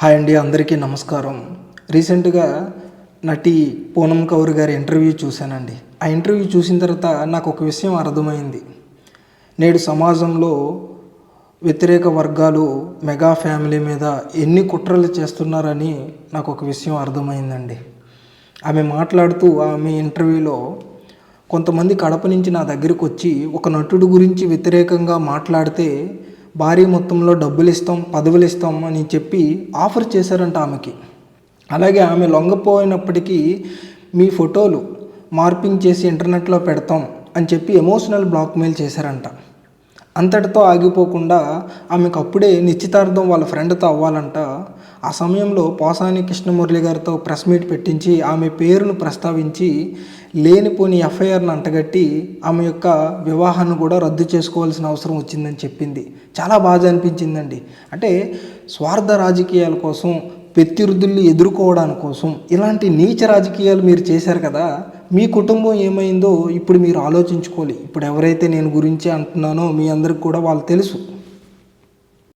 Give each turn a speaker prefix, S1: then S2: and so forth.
S1: Hi అండి, అందరికీ నమస్కారం. రీసెంట్గా నటి పూనం కౌర్ గారి ఇంటర్వ్యూ చూశానండి. ఆ ఇంటర్వ్యూ చూసిన తర్వాత నాకు ఒక విషయం అర్థమైంది. నేడు సమాజంలో వ్యతిరేక వర్గాలు మెగా ఫ్యామిలీ మీద ఎన్ని కుట్రలు చేస్తున్నారని నాకు ఒక విషయం అర్థమైందండి. ఆమె మాట్లాడుతూ ఆమె ఇంటర్వ్యూలో కొంతమంది కడప నుంచి నా దగ్గరికి వచ్చి ఒక నటుడు గురించి వ్యతిరేకంగా మాట్లాడితే భారీ మొత్తంలో డబ్బులు ఇస్తాం, పదవులు ఇస్తాం అని చెప్పి ఆఫర్ చేశారంట ఆమెకి. అలాగే ఆమె లొంగపోయినప్పటికీ మీ ఫోటోలు మార్పింగ్ చేసి ఇంటర్నెట్లో పెడతాం అని చెప్పి ఎమోషనల్ బ్లాక్మెయిల్ చేశారంట. అంతటితో ఆగిపోకుండా ఆమెకు అప్పుడే నిశ్చితార్థం వాళ్ళ ఫ్రెండ్తో అవ్వాలంట. ఆ సమయంలో పోసాని కృష్ణమురళి గారితో ప్రెస్ మీట్ పెట్టించి ఆమె పేరును ప్రస్తావించి లేనిపోని ఎఫ్ఐఆర్ను అంటగట్టి ఆమె యొక్క వివాహాన్ని కూడా రద్దు చేసుకోవాల్సిన అవసరం వచ్చిందని చెప్పింది. చాలా బాధ అనిపించిందండి. అంటే స్వార్థ రాజకీయాల కోసం, ప్రత్యర్థుల్ని ఎదుర్కోవడానికి కోసం ఇలాంటి నీచ రాజకీయాలు మీరు చేశారు కదా. మీ కుటుంబం ఏమైందో ఇప్పుడు మీరు ఆలోచించుకోవాలి. ఇప్పుడు ఎవరైతే నేను గురించి అంటున్నానో మీ అందరికి కూడా వాళ్ళు తెలుసు.